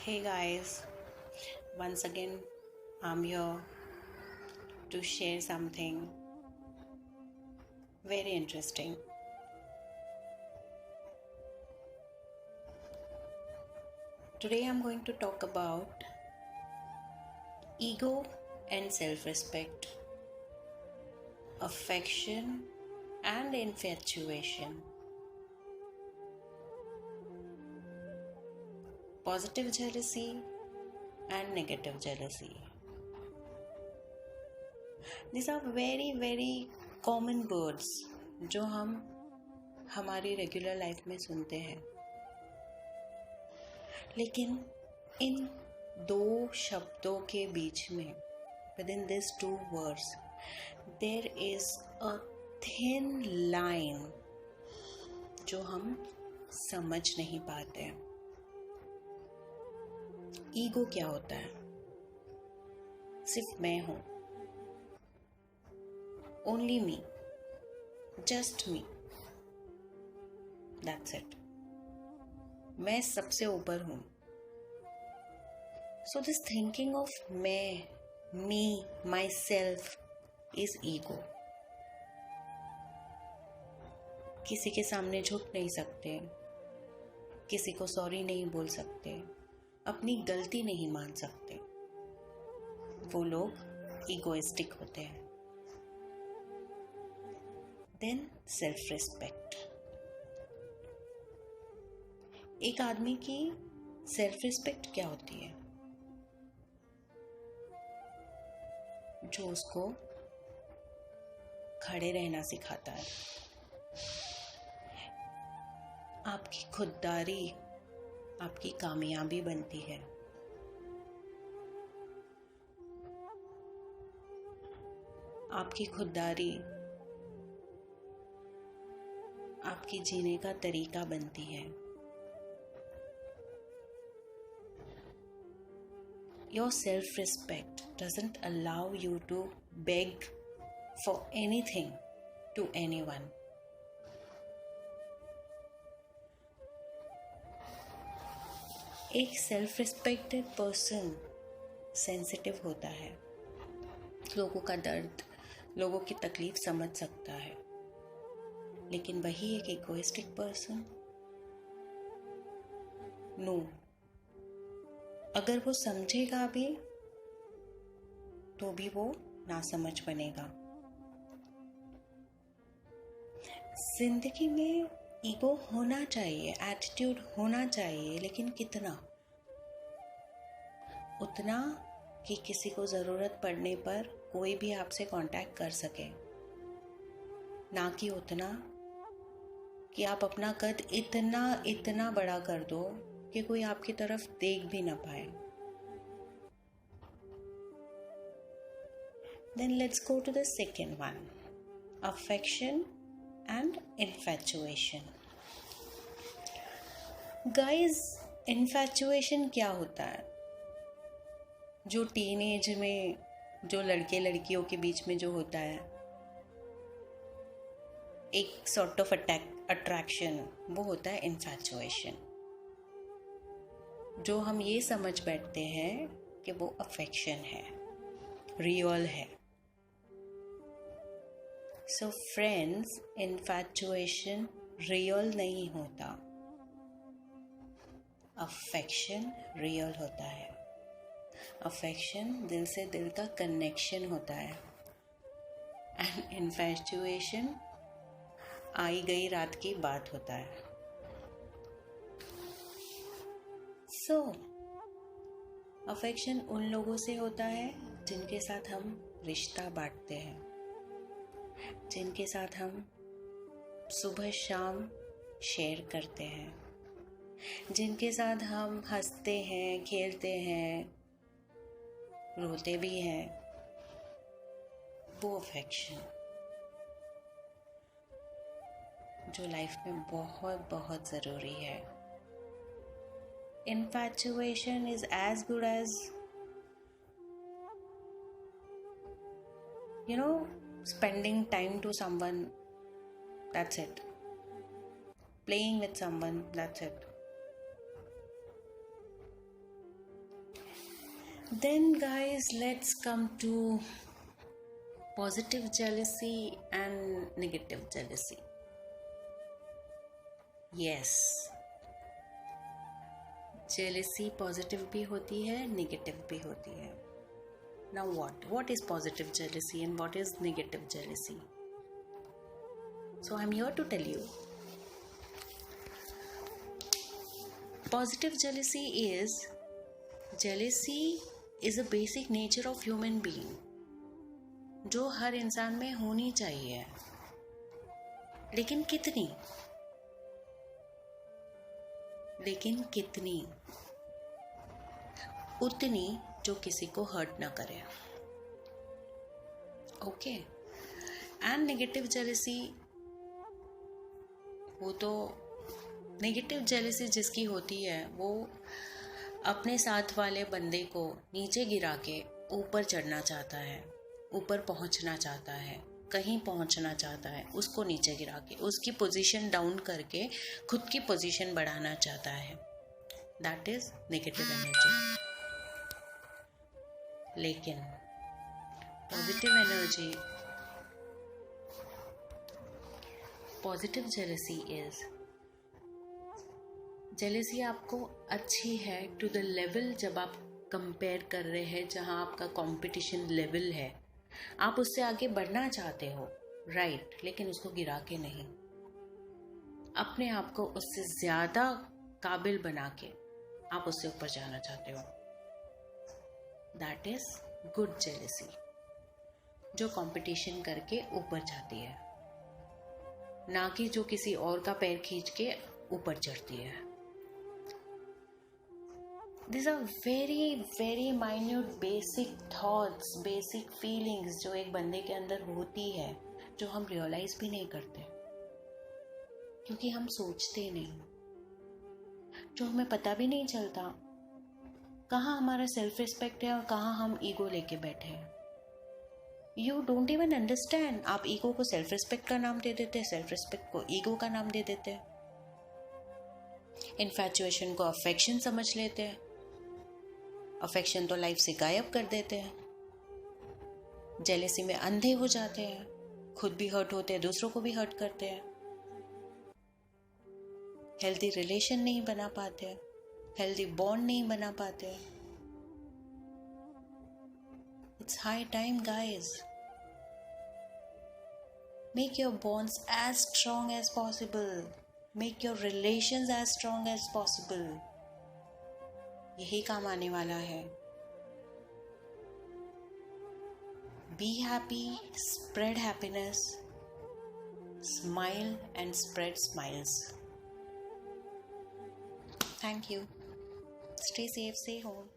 Hey guys, once again I'm here to share something very interesting. Today I'm going to talk about ego and self respect, affection and infatuation, positive jealousy and negative jealousy. These are very common words जो हम हमारी regular life में सुनते हैं, लेकिन इन दो शब्दों के बीच में within these two words there is a thin line जो हम समझ नहीं पाते. ईगो क्या होता है? सिर्फ मैं हूं, only me, just me, that's it. मैं सबसे ऊपर हूं. सो दिस थिंकिंग ऑफ मैं, मी, माई सेल्फ इज ईगो. किसी के सामने झुक नहीं सकते, किसी को सॉरी नहीं बोल सकते, अपनी गलती नहीं मान सकते. वो लोग ईगोइस्टिक होते हैं. Then self respect. एक आदमी की सेल्फ रिस्पेक्ट क्या होती है? जो उसको खड़े रहना सिखाता है. आपकी खुददारी आपकी कामयाबी बनती है. आपकी खुददारी आपकी जीने का तरीका बनती है. Your self-respect doesn't allow you to beg for anything to anyone. एक सेल्फ रिस्पेक्टेड पर्सन सेंसिटिव होता है, लोगों का दर्द, लोगों की तकलीफ समझ सकता है. लेकिन वही एक इगोइस्टिक पर्सन, नो, अगर वो समझेगा भी तो भी वो नासमझ बनेगा. जिंदगी में ईगो होना चाहिए, एटीट्यूड होना चाहिए, लेकिन कितना? उतना कि किसी को ज़रूरत पड़ने पर कोई भी आपसे कांटेक्ट कर सके, ना कि उतना कि आप अपना कद इतना बड़ा कर दो कि कोई आपकी तरफ देख भी ना पाए. Then let's go to the second one, affection and infatuation. Guys, infatuation क्या होता है? जो टीनेज में जो लड़के लड़कियों के बीच में जो होता है, एक सॉर्ट ऑफ अट्रैक्शन, वो होता है इन्फैचुएशन. जो हम ये समझ बैठते हैं कि वो अफेक्शन है, रियल है. सो फ्रेंड्स, इन्फैचुएशन रियल नहीं होता, अफेक्शन रियल होता है. अफेक्शन दिल से दिल का कनेक्शन होता है, एंड इन्फैचुएशन आई गई रात की बात होता है. सो अफेक्शन उन लोगों से होता है जिनके साथ हम रिश्ता बांटते हैं, जिनके साथ हम सुबह शाम शेयर करते हैं, जिनके साथ हम हंसते हैं, खेलते हैं, रोते भी हैं. वो अफेक्शन जो लाइफ में बहुत ज़रूरी है. Infatuation is as good as spending time to someone, that's it. Playing with someone, that's it. Then, guys, let's come to positive jealousy and negative jealousy. Yes, jealousy positive भी होती है, negative भी होती है. Now what is positive jealousy and what is negative jealousy? So I'm here to tell you. Positive jealousy is a basic nature of human being, जो हर इंसान में होनी चाहिए. लेकिन कितनी उतनी जो किसी को हर्ट ना करे. ओके. एंड नेगेटिव जेलसी, वो तो नेगेटिव जेलसी जिसकी होती है वो अपने साथ वाले बंदे को नीचे गिरा के ऊपर चढ़ना चाहता है, ऊपर पहुंचना चाहता है, कहीं पहुंचना चाहता है, उसको नीचे गिरा के उसकी पोजीशन डाउन करके खुद की पोजीशन बढ़ाना चाहता है. That is negative energy. लेकिन पॉजिटिव जेलसी आपको अच्छी है टू द लेवल जब आप कंपेयर कर रहे हैं, जहां आपका कंपटीशन लेवल है, आप उससे आगे बढ़ना चाहते हो, राइट, लेकिन उसको गिरा के नहीं, अपने आप को उससे ज्यादा काबिल बना के आप उससे ऊपर जाना चाहते हो. दैट इज गुड जेलसी, जो कंपटीशन करके ऊपर जाती है, ना कि जो किसी और का पैर खींच के ऊपर चढ़ती है. These are very very minute basic thoughts, basic feelings जो एक बंदे के अंदर होती है, जो हम रियलाइज भी नहीं करते क्योंकि हम सोचते नहीं, जो हमें पता भी नहीं चलता कहाँ हमारा सेल्फ रिस्पेक्ट है और कहाँ हम ईगो लेके बैठे हैं. You don't even understand. आप ईगो को सेल्फ रिस्पेक्ट का नाम दे देते हैं, सेल्फ रिस्पेक्ट को ईगो का नाम दे देते हैं, इन्फैचुएशन को अफेक्शन समझ लेते हैं, अफेक्शन तो लाइफ से गायब कर देते हैं, जेलेसी में अंधे हो जाते हैं, खुद भी हर्ट होते हैं, दूसरों को भी हर्ट करते हैं, हेल्दी रिलेशन नहीं बना पाते, हेल्दी बॉन्ड नहीं बना पाते. It's high time guys, make your bonds as strong as possible, make your relations as strong as possible. यही काम आने वाला है. Be happy, spread happiness, smile and spread smiles. Thank you. Stay safe, stay home.